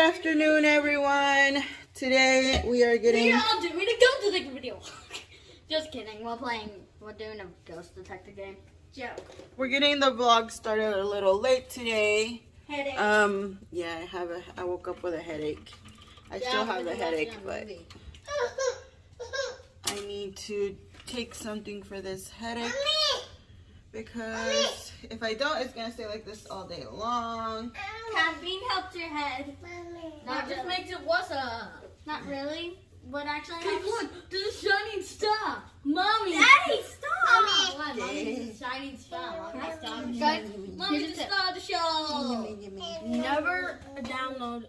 afternoon, everyone. Today we are getting. We are doing a ghost detective video. Just kidding. We're doing a ghost detective game. Joke. We're getting the vlog started a little late today. Headache. Yeah, I woke up with a headache. I still have a headache, but I need to take something for this headache because if I don't, it's gonna stay like this all day long. Caffeine helps your head. No, it just makes it worse. Not really. What actually helps? Look, there's a shining star. Mommy. Daddy, stop. What? Mommy's a shining star. Guys, Mommy's the star of the show. Never download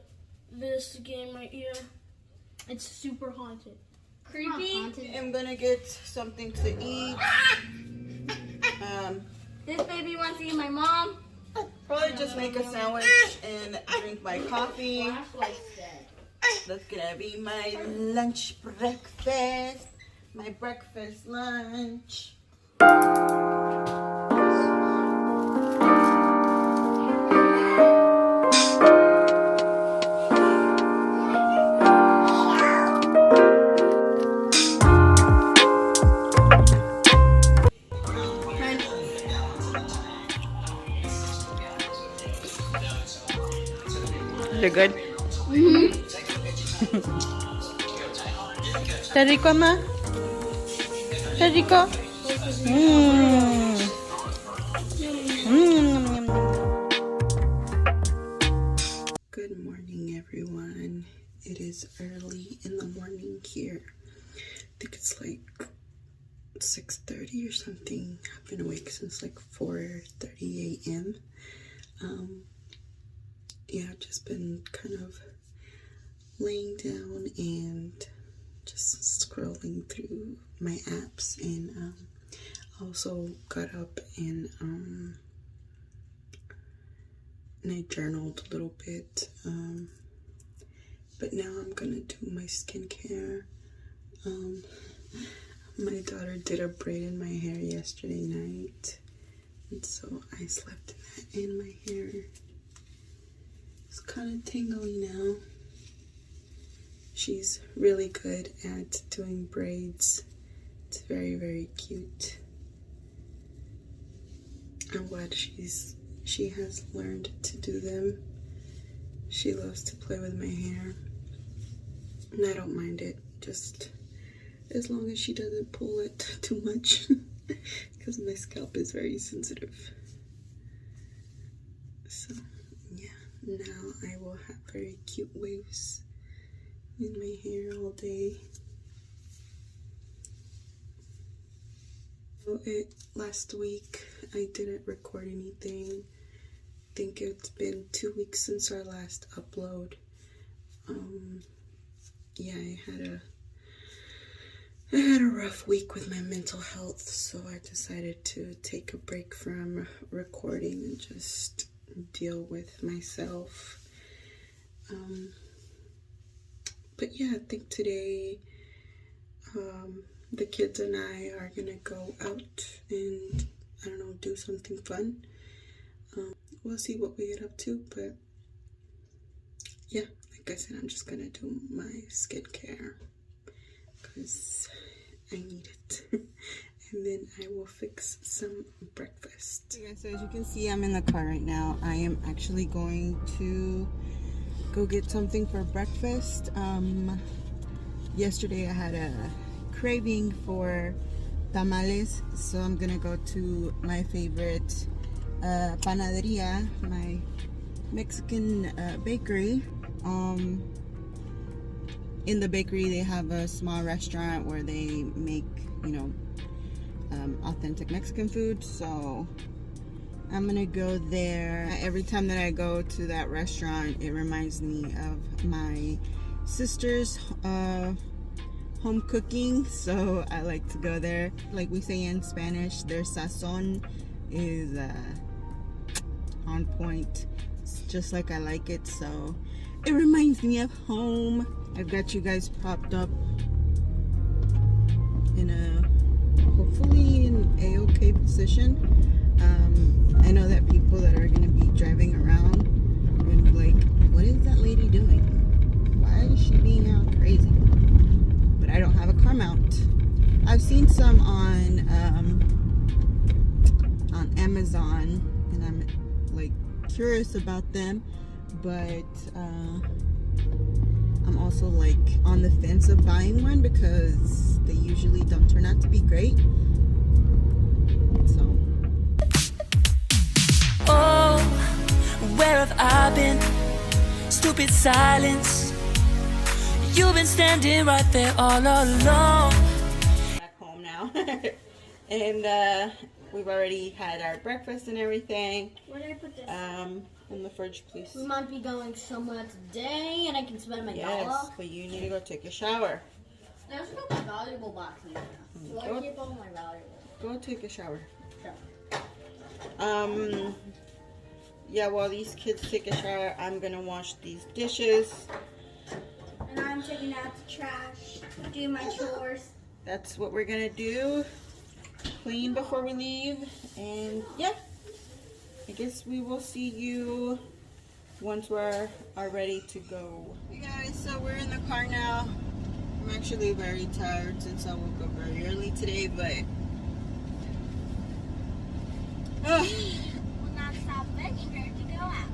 this game right here. It's super haunted. Creepy. I'm gonna get something to eat. This baby wants to eat my mom. Probably just make a sandwich and drink my coffee. That's gonna be my lunch breakfast. My breakfast lunch. They're good? Mm-hmm. ¿Está rico, ma? ¿Está rico? Good morning, everyone. It is early in the morning here. I think it's like 6:30 or something. I've been awake since like 4:30 a.m. Yeah, I've just been kind of laying down and just scrolling through my apps, and also got up and I journaled a little bit, but now I'm gonna do my skincare. My daughter did a braid in my hair yesterday night, and so I slept in my hair. It's kind of tingly now. She's really good at doing braids. It's very, very cute. I'm glad she has learned to do them. She loves to play with my hair, and I don't mind it, just as long as she doesn't pull it too much, because my scalp is very sensitive. So yeah, now I will have very cute waves in my hair all day. Last week I didn't record anything. I think it's been 2 weeks since our last upload. Yeah, I had a rough week with my mental health, so I decided to take a break from recording and just deal with myself. But yeah, I think today the kids and I are gonna go out and, I don't know, do something fun. We'll see what we get up to, but yeah, like I said, I'm just gonna do my skincare because I need it. And then I will fix some breakfast. Okay, so as you can see, I'm in the car right now. I am actually going to go get something for breakfast. Yesterday I had a craving for tamales, so I'm gonna go to my favorite panaderia, my Mexican bakery. In the bakery they have a small restaurant where they make, you know, authentic Mexican food, so I'm gonna go there. Every time that I go to that restaurant, it reminds me of my sister's home cooking, so I like to go there. Like we say in Spanish, their sazon is on point. It's just like I like it, so it reminds me of home. I've got you guys propped up in a hopefully in a-okay position. I know that people that are going to be driving around are going to be like, what is that lady doing? Amazon, and I'm like curious about them, but I'm also like on the fence of buying one because they usually don't turn out to be great. So oh, where have I been? Stupid silence. You've been standing right there all along. Back home now. And we've already had our breakfast and everything. Where did I put this? In the fridge, please. We might be going somewhere today, and I can spend my Yes, dollar. but you need to go take a shower. There's no my valuable box in there. So I keep all my valuables. Go take a shower. Sure. Yeah, while these kids take a shower, I'm gonna wash these dishes. And I'm taking out the trash, do my chores. That's what we're gonna do. Clean before we leave, and yeah, I guess we will see you once we're ready to go. Hey guys, so we're in the car now. I'm actually very tired since I woke up very early today, but Will not stop venture to go out.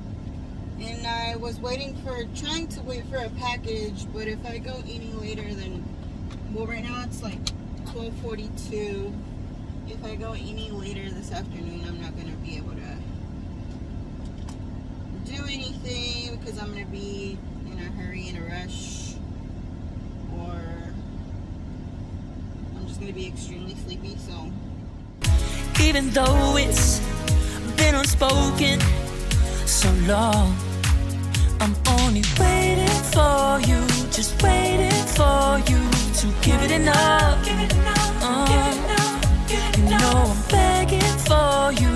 and I was trying to wait for a package, but if I go any later than, well, right now it's like 12:42. If I go any later this afternoon, I'm not gonna be able to do anything because I'm gonna be in a hurry, in a rush, or I'm just gonna be extremely sleepy. So Even though it's been unspoken so long, I'm only waiting for you, just waiting for you to give it enough. You know I'm begging for you.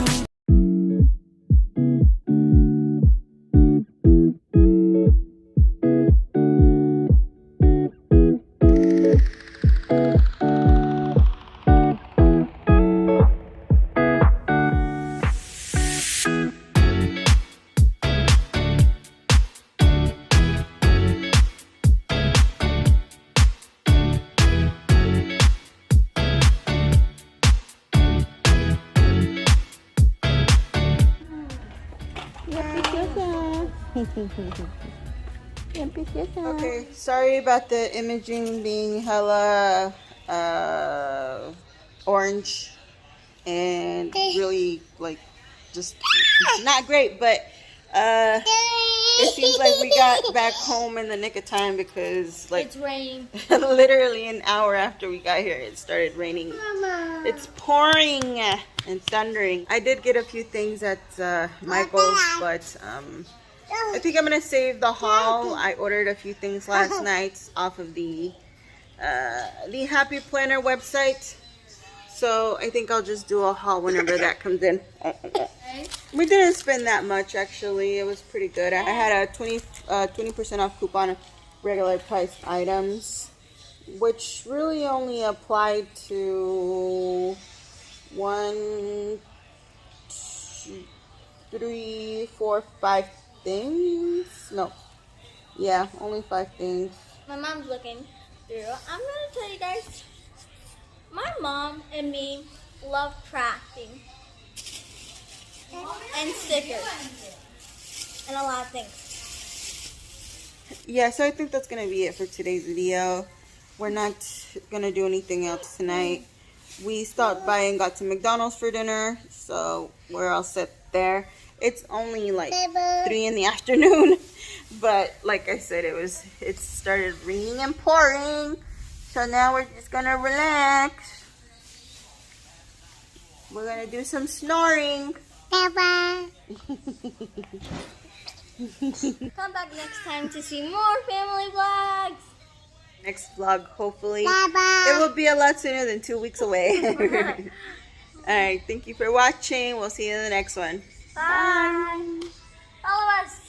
okay, sorry about the imaging being hella orange and really like just not great, but it seems like we got back home in the nick of time because like It's raining. literally an hour after we got here it started raining. It's pouring and thundering. I did get a few things at Michael's, but I think I'm gonna save the haul. I ordered a few things last night off of the Happy Planner website, so I think I'll just do a haul whenever that comes in. We didn't spend that much actually. It was pretty good. I had a 20% off coupon of regular priced items, which really only applied to 1, 2, 3, 4, 5 things. No, yeah, only 5 things. My mom's looking through. I'm gonna tell you guys, my mom and me love crafting and stickers and a lot of things. Yeah, so I think that's gonna be it for today's video. We're not gonna do anything else tonight. We stopped by and got some McDonald's for dinner, so we're all set there. It's only like 3 in the afternoon, but like I said, it started raining and pouring, so now we're just gonna relax. We're gonna do some snoring. Come back next time to see more family vlogs. Next vlog, hopefully. It will be a lot sooner than 2 weeks away. Alright, thank you for watching. We'll see you in the next one. Bye. Follow us.